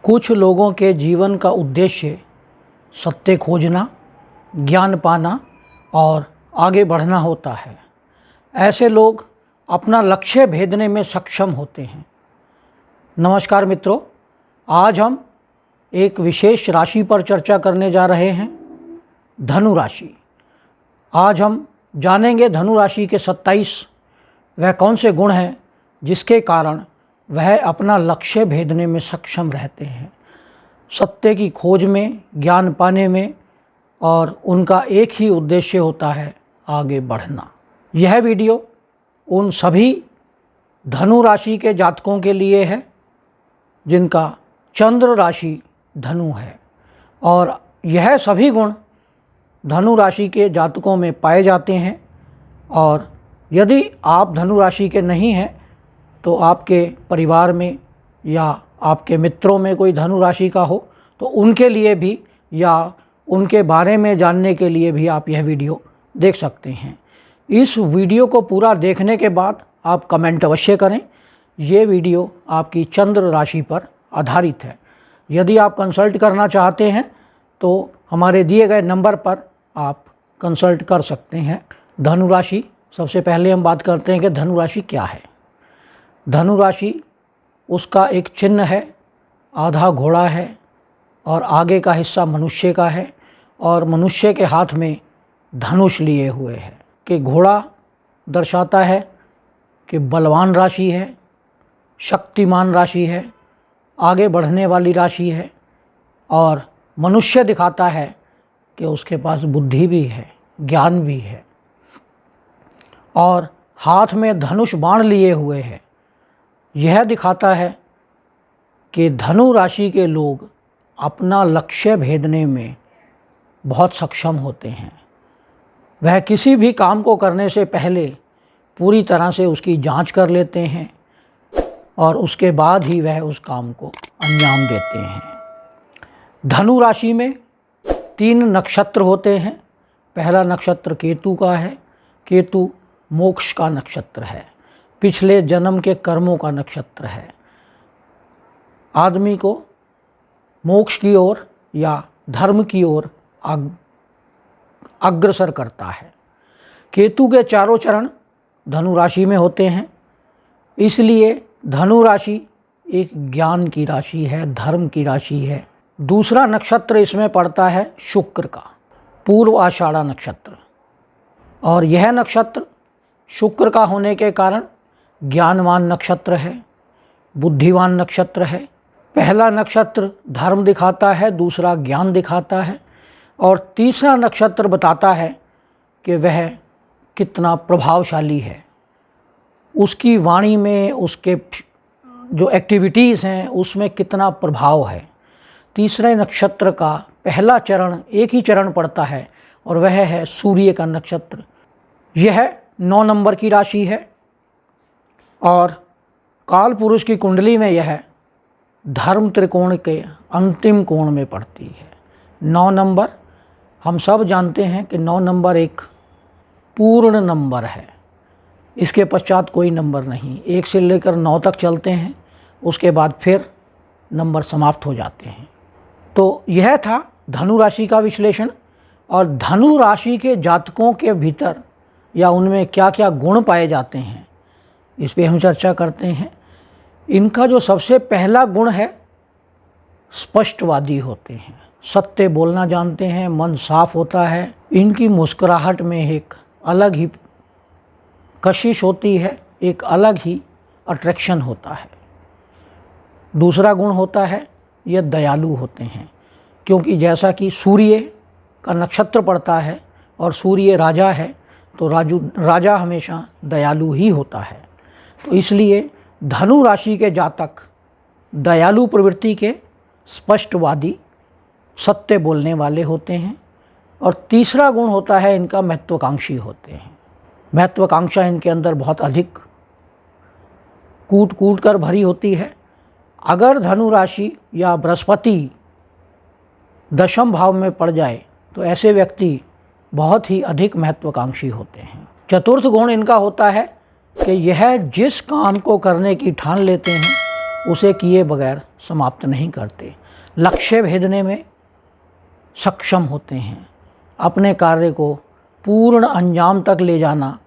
कुछ लोगों के जीवन का उद्देश्य सत्य खोजना, ज्ञान पाना और आगे बढ़ना होता है। ऐसे लोग अपना लक्ष्य भेदने में सक्षम होते हैं। नमस्कार मित्रों, आज हम एक विशेष राशि पर चर्चा करने जा रहे हैं, धनु राशि। आज हम जानेंगे धनु राशि के 27 वह कौन से गुण हैं जिसके कारण वह अपना लक्ष्य भेदने में सक्षम रहते हैं, सत्य की खोज में, ज्ञान पाने में, और उनका एक ही उद्देश्य होता है, आगे बढ़ना। यह वीडियो उन सभी धनु राशि के जातकों के लिए है जिनका चंद्र राशि धनु है, और यह सभी गुण धनु राशि के जातकों में पाए जाते हैं। और यदि आप धनु राशि के नहीं हैं तो आपके परिवार में या आपके मित्रों में कोई धनु राशि का हो तो उनके लिए भी या उनके बारे में जानने के लिए भी आप यह वीडियो देख सकते हैं। इस वीडियो को पूरा देखने के बाद आप कमेंट अवश्य करें। ये वीडियो आपकी चंद्र राशि पर आधारित है। यदि आप कंसल्ट करना चाहते हैं तो हमारे दिए गए नंबर पर आप कंसल्ट कर सकते हैं। धनु राशि, सबसे पहले हम बात करते हैं कि धनु राशि क्या है। धनु राशि, उसका एक चिन्ह है, आधा घोड़ा है और आगे का हिस्सा मनुष्य का है, और मनुष्य के हाथ में धनुष लिए हुए है। कि घोड़ा दर्शाता है कि बलवान राशि है, शक्तिमान राशि है, आगे बढ़ने वाली राशि है, और मनुष्य दिखाता है कि उसके पास बुद्धि भी है, ज्ञान भी है, और हाथ में धनुष बाण लिए हुए है। यह दिखाता है कि धनु राशि के लोग अपना लक्ष्य भेदने में बहुत सक्षम होते हैं। वह किसी भी काम को करने से पहले पूरी तरह से उसकी जांच कर लेते हैं और उसके बाद ही वह उस काम को अंजाम देते हैं। धनु राशि में 3 नक्षत्र होते हैं। पहला नक्षत्र केतु का है। केतु मोक्ष का नक्षत्र है, पिछले जन्म के कर्मों का नक्षत्र है। आदमी को मोक्ष की ओर या धर्म की ओर अग्रसर करता है। केतु के चारों चरण धनु राशि में होते हैं, इसलिए धनु राशि एक ज्ञान की राशि है, धर्म की राशि है। दूसरा नक्षत्र इसमें पड़ता है शुक्र का, पूर्व आषाढ़ा नक्षत्र, और यह नक्षत्र शुक्र का होने के कारण ज्ञानवान नक्षत्र है, बुद्धिवान नक्षत्र है। पहला नक्षत्र धर्म दिखाता है, दूसरा ज्ञान दिखाता है, और तीसरा नक्षत्र बताता है कि वह कितना प्रभावशाली है। उसकी वाणी में, उसके जो एक्टिविटीज़ हैं उसमें कितना प्रभाव है। तीसरे नक्षत्र का पहला चरण, एक ही चरण पड़ता है, और वह है सूर्य का नक्षत्र। यह 9 नंबर की राशि है, और काल पुरुष की कुंडली में यह धर्म त्रिकोण के अंतिम कोण में पड़ती है। 9 नंबर, हम सब जानते हैं कि 9 नंबर एक पूर्ण नंबर है। इसके पश्चात कोई नंबर नहीं, 1 से लेकर 9 तक चलते हैं, उसके बाद फिर नंबर समाप्त हो जाते हैं। तो यह था धनु राशि का विश्लेषण। और धनु राशि के जातकों के भीतर या उनमें क्या क्या गुण पाए जाते हैं, इस पे हम चर्चा करते हैं। इनका जो सबसे पहला गुण है, स्पष्टवादी होते हैं, सत्य बोलना जानते हैं, मन साफ होता है। इनकी मुस्कुराहट में एक अलग ही कशिश होती है, एक अलग ही अट्रैक्शन होता है। दूसरा गुण होता है, ये दयालु होते हैं, क्योंकि जैसा कि सूर्य का नक्षत्र पड़ता है और सूर्य राजा है, तो राजा हमेशा दयालु ही होता है। तो इसलिए धनु राशि के जातक दयालु प्रवृत्ति के, स्पष्टवादी, सत्य बोलने वाले होते हैं। और तीसरा गुण होता है इनका, महत्वाकांक्षी होते हैं। महत्वाकांक्षा इनके अंदर बहुत अधिक कूट कूट कर भरी होती है। अगर धनु राशि या बृहस्पति दशम भाव में पड़ जाए तो ऐसे व्यक्ति बहुत ही अधिक महत्वाकांक्षी होते हैं। चतुर्थ गुण इनका होता है कि यह जिस काम को करने की ठान लेते हैं उसे किए बगैर समाप्त नहीं करते, लक्ष्य भेदने में सक्षम होते हैं। अपने कार्य को पूर्ण अंजाम तक ले जाना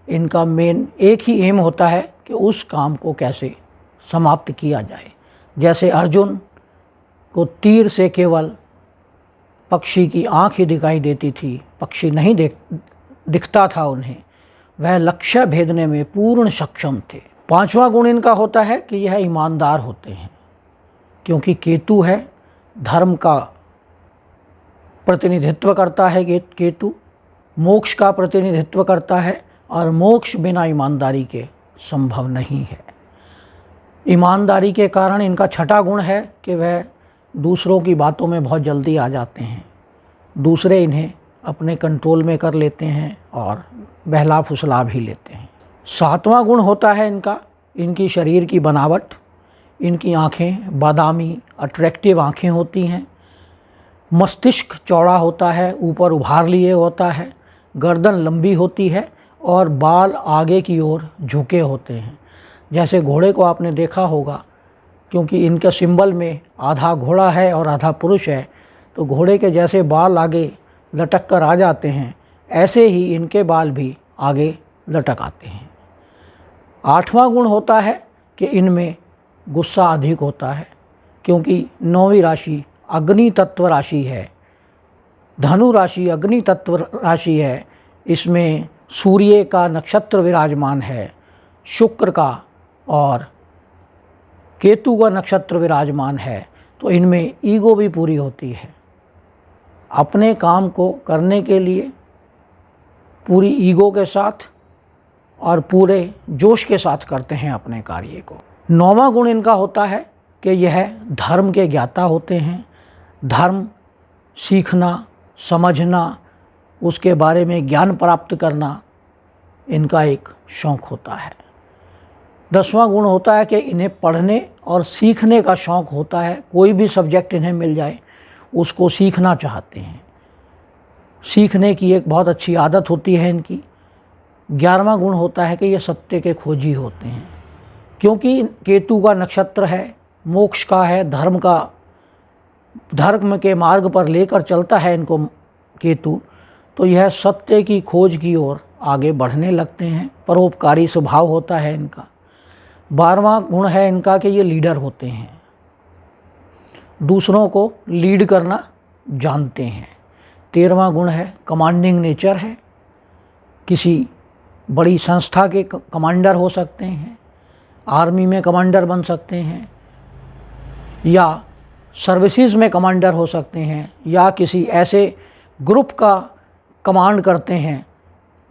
इनका मेन एक ही एम होता है कि उस काम को कैसे समाप्त किया जाए। जैसे अर्जुन को तीर से केवल पक्षी की आँख ही दिखाई देती थी, पक्षी नहीं दिखता था उन्हें, वह लक्ष्य भेदने में पूर्ण सक्षम थे। पांचवा गुण इनका होता है कि यह ईमानदार होते हैं, क्योंकि केतु है, धर्म का प्रतिनिधित्व करता है। केतु मोक्ष का प्रतिनिधित्व करता है और मोक्ष बिना ईमानदारी के संभव नहीं है। ईमानदारी के कारण इनका छठा गुण है कि वह दूसरों की बातों में बहुत जल्दी आ जाते हैं, दूसरे इन्हें अपने कंट्रोल में कर लेते हैं और बहला फुसला भी लेते हैं। सातवां गुण होता है इनकी शरीर की बनावट। इनकी आँखें बादामी अट्रैक्टिव आँखें होती हैं, मस्तिष्क चौड़ा होता है, ऊपर उभार लिए होता है, गर्दन लंबी होती है और बाल आगे की ओर झुके होते हैं। जैसे घोड़े को आपने देखा होगा, क्योंकि इनके सिंबल में आधा घोड़ा है और आधा पुरुष है, तो घोड़े के जैसे बाल आगे लटक कर आ जाते हैं, ऐसे ही इनके बाल भी आगे लटक आते हैं। आठवां गुण होता है कि इनमें गुस्सा अधिक होता है, क्योंकि 9वीं राशि अग्नि तत्व राशि है। धनु राशि अग्नि तत्व राशि है, इसमें सूर्य का नक्षत्र विराजमान है, शुक्र का और केतु का नक्षत्र विराजमान है, तो इनमें ईगो भी पूरी होती है। अपने काम को करने के लिए पूरी ईगो के साथ और पूरे जोश के साथ करते हैं अपने कार्य को। 9वां गुण इनका होता है कि यह धर्म के ज्ञाता होते हैं। धर्म सीखना, समझना, उसके बारे में ज्ञान प्राप्त करना इनका एक शौक़ होता है। 10वां गुण होता है कि इन्हें पढ़ने और सीखने का शौक़ होता है। कोई भी सब्जेक्ट इन्हें मिल जाए उसको सीखना चाहते हैं, सीखने की एक बहुत अच्छी आदत होती है इनकी। 11वां गुण होता है कि ये सत्य के खोजी होते हैं, क्योंकि केतु का नक्षत्र है, मोक्ष का है, धर्म के मार्ग पर लेकर चलता है इनको केतु, तो यह सत्य की खोज की ओर आगे बढ़ने लगते हैं। परोपकारी स्वभाव होता है इनका। 12वां गुण है इनका कि ये लीडर होते हैं, दूसरों को लीड करना जानते हैं। 13वां गुण है कमांडिंग नेचर है, किसी बड़ी संस्था के कमांडर हो सकते हैं, आर्मी में कमांडर बन सकते हैं, या सर्विसेज में कमांडर हो सकते हैं, या किसी ऐसे ग्रुप का कमांड करते हैं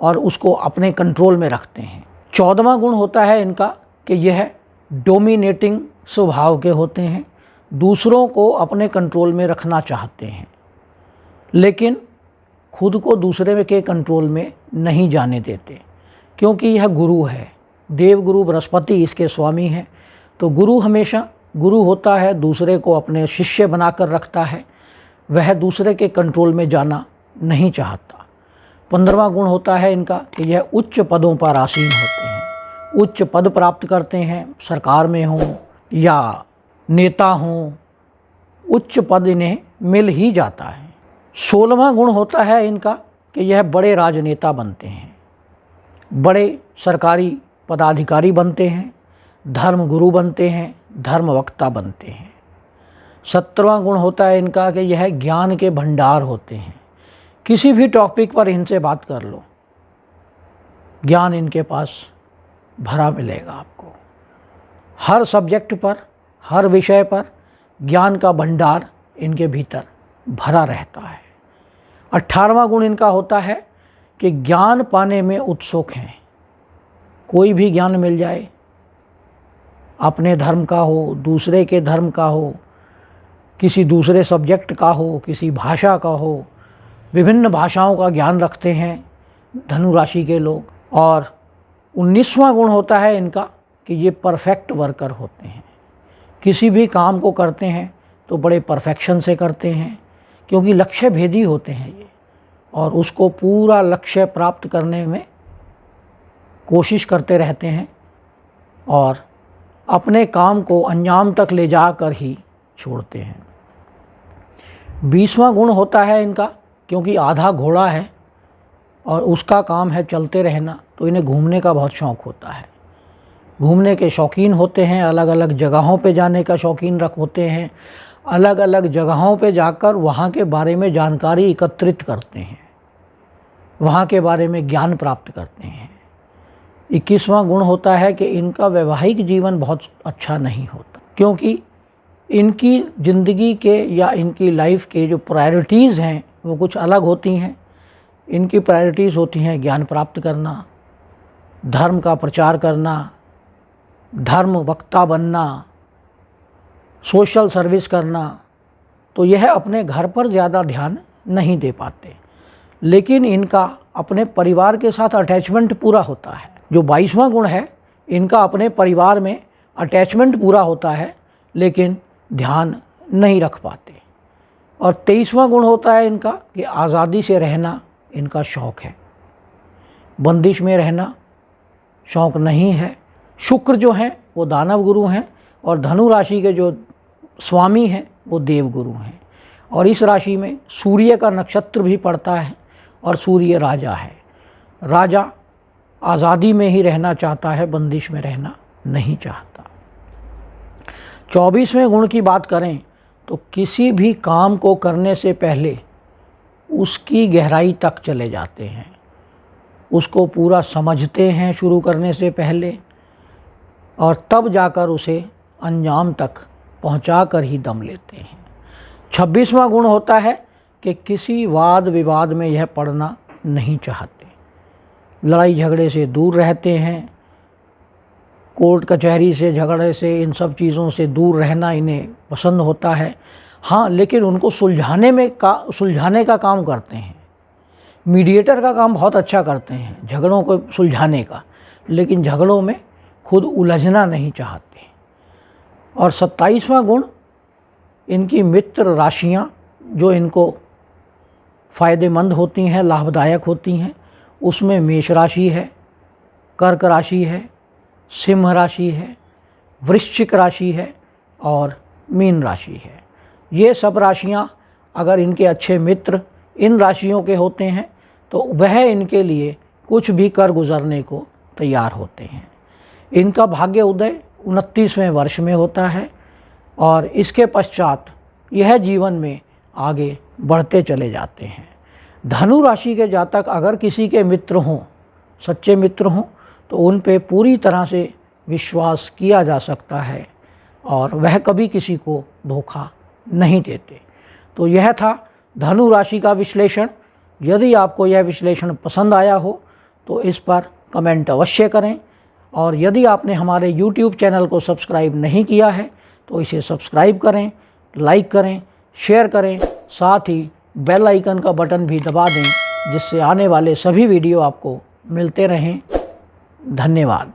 और उसको अपने कंट्रोल में रखते हैं। 14वां गुण होता है इनका कि यह डोमिनेटिंग स्वभाव के होते हैं, दूसरों को अपने कंट्रोल में रखना चाहते हैं, लेकिन खुद को दूसरे के कंट्रोल में नहीं जाने देते, क्योंकि यह गुरु है। देवगुरु बृहस्पति इसके स्वामी हैं, तो गुरु हमेशा गुरु होता है, दूसरे को अपने शिष्य बनाकर रखता है, वह दूसरे के कंट्रोल में जाना नहीं चाहता। 15वां गुण होता है इनका कि यह उच्च पदों पर आसीन होते हैं, उच्च पद प्राप्त करते हैं, सरकार में हों या नेता हों, उच्च पद इन्हें मिल ही जाता है। 16वां गुण होता है इनका कि यह बड़े राजनेता बनते हैं, बड़े सरकारी पदाधिकारी बनते हैं, धर्म गुरु बनते हैं, धर्म वक्ता बनते हैं। 17वां गुण होता है इनका कि यह ज्ञान के भंडार होते हैं। किसी भी टॉपिक पर इनसे बात कर लो, ज्ञान इनके पास भरा मिलेगा आपको। हर सब्जेक्ट पर, हर विषय पर ज्ञान का भंडार इनके भीतर भरा रहता है। 18वां गुण इनका होता है कि ज्ञान पाने में उत्सुक हैं। कोई भी ज्ञान मिल जाए, अपने धर्म का हो, दूसरे के धर्म का हो, किसी दूसरे सब्जेक्ट का हो, किसी भाषा का हो, विभिन्न भाषाओं का ज्ञान रखते हैं धनु राशि के लोग। और 19वां गुण होता है इनका कि ये परफेक्ट वर्कर होते हैं। किसी भी काम को करते हैं तो बड़े परफेक्शन से करते हैं, क्योंकि लक्ष्य भेदी होते हैं ये, और उसको पूरा लक्ष्य प्राप्त करने में कोशिश करते रहते हैं और अपने काम को अंजाम तक ले जाकर ही छोड़ते हैं। 20वां गुण होता है इनका, क्योंकि आधा घोड़ा है और उसका काम है चलते रहना, तो इन्हें घूमने का बहुत शौक़ होता है। घूमने के शौकीन होते हैं, अलग अलग जगहों पे जाने का शौकीन होते हैं, अलग अलग जगहों पे जाकर वहाँ के बारे में जानकारी एकत्रित करते हैं, वहाँ के बारे में ज्ञान प्राप्त करते हैं। 21वां गुण होता है कि इनका वैवाहिक जीवन बहुत अच्छा नहीं होता, क्योंकि इनकी ज़िंदगी के या इनकी लाइफ के जो प्रायोरिटीज़ हैं वो कुछ अलग होती हैं। इनकी प्रायोरिटीज़ होती हैं ज्ञान प्राप्त करना, धर्म का प्रचार करना, धर्म वक्ता बनना, सोशल सर्विस करना। तो यह अपने घर पर ज़्यादा ध्यान नहीं दे पाते, लेकिन इनका अपने परिवार के साथ अटैचमेंट पूरा होता है। जो 22वां गुण है, इनका अपने परिवार में अटैचमेंट पूरा होता है, लेकिन ध्यान नहीं रख पाते। और 23वां गुण होता है इनका कि आज़ादी से रहना इनका शौक़ है, बंदिश में रहना शौक़ नहीं है। शुक्र जो हैं वो दानव गुरु हैं और धनु राशि के जो स्वामी हैं वो देव गुरु हैं। और इस राशि में सूर्य का नक्षत्र भी पड़ता है और सूर्य राजा है। राजा आज़ादी में ही रहना चाहता है, बंदिश में रहना नहीं चाहता। 24वें गुण की बात करें तो किसी भी काम को करने से पहले उसकी गहराई तक चले जाते हैं, उसको पूरा समझते हैं शुरू करने से पहले, और तब जाकर उसे अंजाम तक पहुंचा कर ही दम लेते हैं। 26वां गुण होता है कि किसी वाद विवाद में यह पड़ना नहीं चाहते, लड़ाई झगड़े से दूर रहते हैं, कोर्ट कचहरी से, झगड़े से, इन सब चीज़ों से दूर रहना इन्हें पसंद होता है। हाँ, लेकिन उनको सुलझाने का काम करते हैं, मीडिएटर का काम बहुत अच्छा करते हैं, झगड़ों को सुलझाने का, लेकिन झगड़ों में खुद उलझना नहीं चाहते। और 27वां गुण इनकी मित्र राशियां जो इनको फ़ायदेमंद होती हैं, लाभदायक होती हैं, उसमें मेष राशि है, कर्क राशि है, सिंह राशि है, वृश्चिक राशि है और मीन राशि है। ये सब राशियां अगर इनके अच्छे मित्र इन राशियों के होते हैं तो वह इनके लिए कुछ भी कर गुजरने को तैयार होते हैं। इनका भाग्य उदय 29वें वर्ष में होता है और इसके पश्चात यह जीवन में आगे बढ़ते चले जाते हैं। धनु राशि के जातक अगर किसी के मित्र हों, सच्चे मित्र हों, तो उन पे पूरी तरह से विश्वास किया जा सकता है और वह कभी किसी को धोखा नहीं देते। तो यह था धनु राशि का विश्लेषण। यदि आपको यह विश्लेषण पसंद आया हो तो इस पर कमेंट अवश्य करें, और यदि आपने हमारे YouTube चैनल को सब्सक्राइब नहीं किया है तो इसे सब्सक्राइब करें, लाइक करें, शेयर करें, साथ ही बेल आइकन का बटन भी दबा दें, जिससे आने वाले सभी वीडियो आपको मिलते रहें। धन्यवाद।